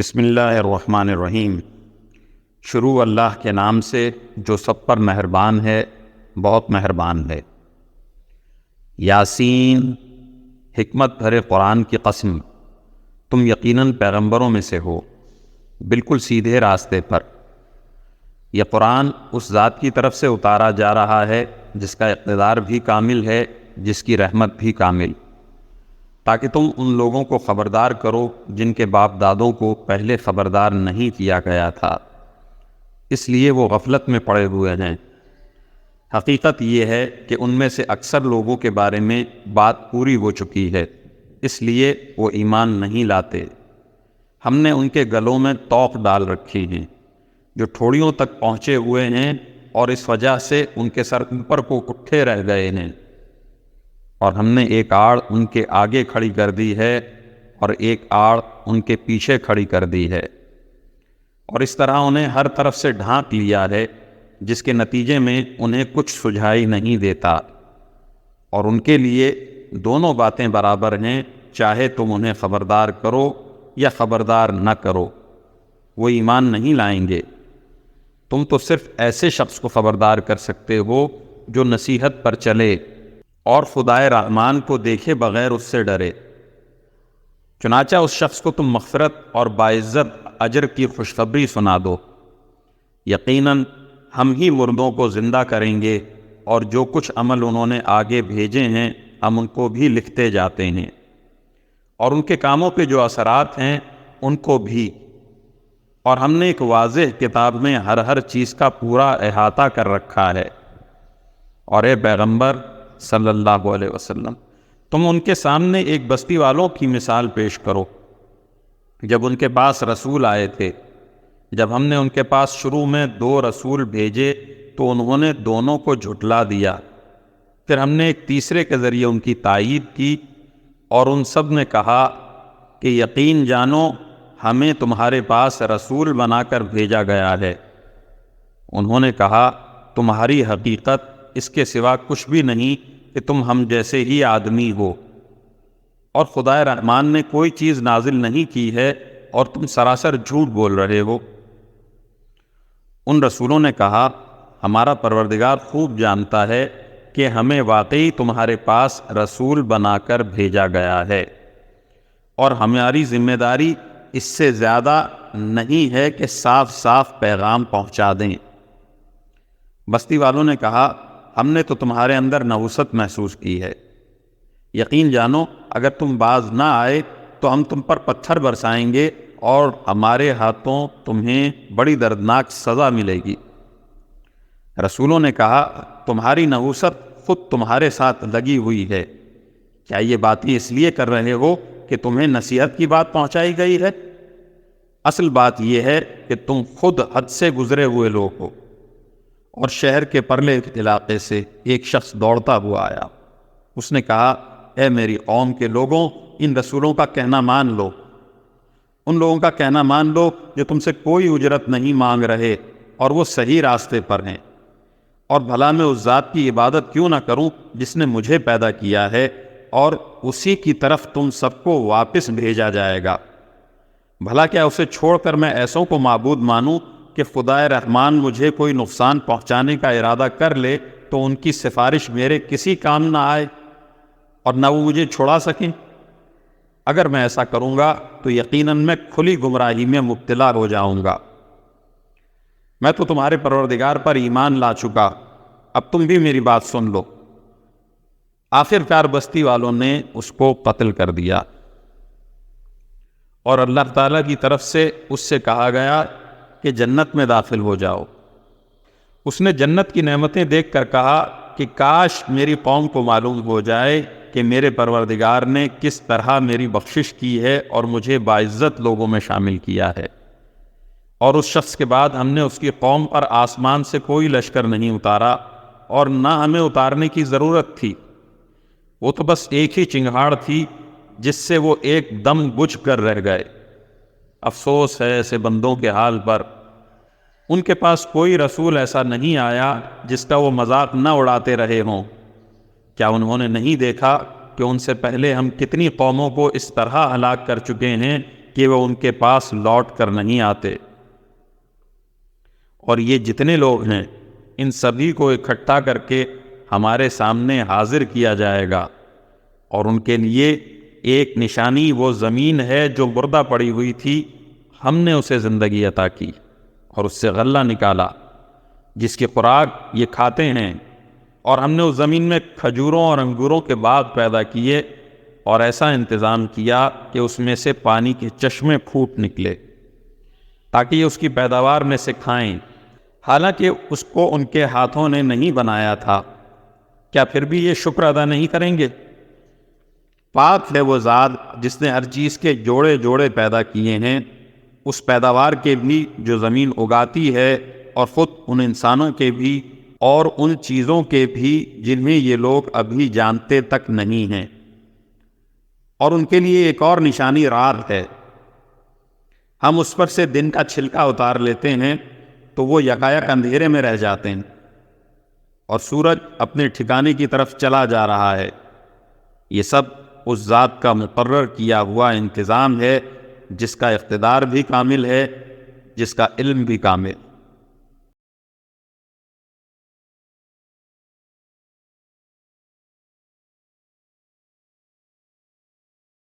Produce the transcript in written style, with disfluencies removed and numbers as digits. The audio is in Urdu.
بسم اللہ الرحمن الرحیم۔ شروع اللہ کے نام سے جو سب پر مہربان ہے، بہت مہربان ہے۔ یاسین، حکمت بھرے قرآن کی قسم، تم یقیناً پیغمبروں میں سے ہو، بالکل سیدھے راستے پر۔ یہ قرآن اس ذات کی طرف سے اتارا جا رہا ہے جس کا اقتدار بھی کامل ہے، جس کی رحمت بھی کامل، تاکہ تم ان لوگوں کو خبردار کرو جن کے باپ دادوں کو پہلے خبردار نہیں کیا گیا تھا، اس لیے وہ غفلت میں پڑے ہوئے ہیں۔ حقیقت یہ ہے کہ ان میں سے اکثر لوگوں کے بارے میں بات پوری ہو چکی ہے، اس لیے وہ ایمان نہیں لاتے۔ ہم نے ان کے گلوں میں توق ڈال رکھی ہیں جو ٹھوڑیوں تک پہنچے ہوئے ہیں، اور اس وجہ سے ان کے سر اوپر کو اٹھے رہ گئے ہیں، اور ہم نے ایک آڑ ان کے آگے کھڑی کر دی ہے اور ایک آڑ ان کے پیچھے کھڑی کر دی ہے، اور اس طرح انہیں ہر طرف سے ڈھانپ لیا ہے، جس کے نتیجے میں انہیں کچھ سجھائی نہیں دیتا۔ اور ان کے لیے دونوں باتیں برابر ہیں، چاہے تم انہیں خبردار کرو یا خبردار نہ کرو، وہ ایمان نہیں لائیں گے۔ تم تو صرف ایسے شخص کو خبردار کر سکتے ہو جو نصیحت پر چلے اور خدائے رحمان کو دیکھے بغیر اس سے ڈرے۔ چنانچہ اس شخص کو تم مغفرت اور باعزت اجر کی خوشخبری سنا دو۔ یقیناً ہم ہی مردوں کو زندہ کریں گے، اور جو کچھ عمل انہوں نے آگے بھیجے ہیں ہم ان کو بھی لکھتے جاتے ہیں، اور ان کے کاموں پہ جو اثرات ہیں ان کو بھی۔ اور ہم نے ایک واضح کتاب میں ہر چیز کا پورا احاطہ کر رکھا ہے۔ اور اے پیغمبر صلی اللہ علیہ وسلم، تم ان کے سامنے ایک بستی والوں کی مثال پیش کرو جب ان کے پاس رسول آئے تھے۔ جب ہم نے ان کے پاس شروع میں 2 رسول بھیجے تو انہوں نے دونوں کو جھٹلا دیا، پھر ہم نے ایک تیسرے کے ذریعے ان کی تائید کی، اور ان سب نے کہا کہ یقین جانو ہمیں تمہارے پاس رسول بنا کر بھیجا گیا ہے۔ انہوں نے کہا تمہاری حقیقت اس کے سوا کچھ بھی نہیں کہ تم ہم جیسے ہی آدمی ہو، اور خدائے رحمان نے کوئی چیز نازل نہیں کی ہے اور تم سراسر جھوٹ بول رہے ہو۔ ان رسولوں نے کہا ہمارا پروردگار خوب جانتا ہے کہ ہمیں واقعی تمہارے پاس رسول بنا کر بھیجا گیا ہے، اور ہماری ذمہ داری اس سے زیادہ نہیں ہے کہ صاف صاف پیغام پہنچا دیں۔ بستی والوں نے کہا ہم نے تو تمہارے اندر نحوست محسوس کی ہے، یقین جانو اگر تم باز نہ آئے تو ہم تم پر پتھر برسائیں گے، اور ہمارے ہاتھوں تمہیں بڑی دردناک سزا ملے گی۔ رسولوں نے کہا تمہاری نحوست خود تمہارے ساتھ لگی ہوئی ہے، کیا یہ باتیں اس لیے کر رہے ہو کہ تمہیں نصیحت کی بات پہنچائی گئی ہے؟ اصل بات یہ ہے کہ تم خود حد سے گزرے ہوئے لوگ ہو۔ اور شہر کے پرلے علاقے سے ایک شخص دوڑتا ہوا آیا، اس نے کہا اے میری قوم کے لوگوں، ان رسولوں کا کہنا مان لو، ان لوگوں کا کہنا مان لو جو تم سے کوئی اجرت نہیں مانگ رہے اور وہ صحیح راستے پر ہیں، اور بھلا میں اس ذات کی عبادت کیوں نہ کروں جس نے مجھے پیدا کیا ہے، اور اسی کی طرف تم سب کو واپس بھیجا جائے گا۔ بھلا کیا اسے چھوڑ کر میں ایسوں کو معبود مانوں کہ خدائے رحمان مجھے کوئی نقصان پہنچانے کا ارادہ کر لے تو ان کی سفارش میرے کسی کام نہ آئے اور نہ وہ مجھے چھڑا سکیں؟ اگر میں ایسا کروں گا تو یقیناً میں کھلی گمراہی میں مبتلا ہو جاؤں گا۔ میں تو تمہارے پروردگار پر ایمان لا چکا، اب تم بھی میری بات سن لو۔ آخر کار بستی والوں نے اس کو قتل کر دیا، اور اللہ تعالیٰ کی طرف سے اس سے کہا گیا کہ جنت میں داخل ہو جاؤ۔ اس نے جنت کی نعمتیں دیکھ کر کہا کہ کاش میری قوم کو معلوم ہو جائے کہ میرے پروردگار نے کس طرح میری بخشش کی ہے اور مجھے باعزت لوگوں میں شامل کیا ہے۔ اور اس شخص کے بعد ہم نے اس کی قوم پر آسمان سے کوئی لشکر نہیں اتارا، اور نہ ہمیں اتارنے کی ضرورت تھی، وہ تو بس ایک ہی چنگھاڑ تھی جس سے وہ ایک دم بجھ کر رہ گئے۔ افسوس ہے ایسے بندوں کے حال پر، ان کے پاس کوئی رسول ایسا نہیں آیا جس کا وہ مذاق نہ اڑاتے رہے ہوں۔ کیا انہوں نے نہیں دیکھا کہ ان سے پہلے ہم کتنی قوموں کو اس طرح ہلاک کر چکے ہیں کہ وہ ان کے پاس لوٹ کر نہیں آتے۔ اور یہ جتنے لوگ ہیں ان سبھی کو اکٹھا کر کے ہمارے سامنے حاضر کیا جائے گا، اور ان کے لیے ایک نشانی وہ زمین ہے جو مردہ پڑی ہوئی تھی، ہم نے اسے زندگی عطا کی اور اس سے غلہ نکالا جس کی خوراک یہ کھاتے ہیں، اور ہم نے اس زمین میں کھجوروں اور انگوروں کے باغ پیدا کیے اور ایسا انتظام کیا کہ اس میں سے پانی کے چشمے پھوٹ نکلے تاکہ یہ اس کی پیداوار میں سے کھائیں، حالانکہ اس کو ان کے ہاتھوں نے نہیں بنایا تھا۔ کیا پھر بھی یہ شکر ادا نہیں کریں گے؟ پاک ہے وہ ذات جس نے ہر چیز کے جوڑے جوڑے پیدا کیے ہیں، اس پیداوار کے بھی جو زمین اگاتی ہے، اور خود ان انسانوں کے بھی اور ان چیزوں کے بھی جنہیں یہ لوگ ابھی جانتے تک نہیں ہیں۔ اور ان کے لیے ایک اور نشانی رات ہے، ہم اس پر سے دن کا چھلکا اتار لیتے ہیں تو وہ یکایک اندھیرے میں رہ جاتے ہیں، اور سورج اپنے ٹھکانے کی طرف چلا جا رہا ہے۔ یہ سب اس ذات کا مقرر کیا ہوا انتظام ہے جس کا اقتدار بھی کامل ہے، جس کا علم بھی کامل۔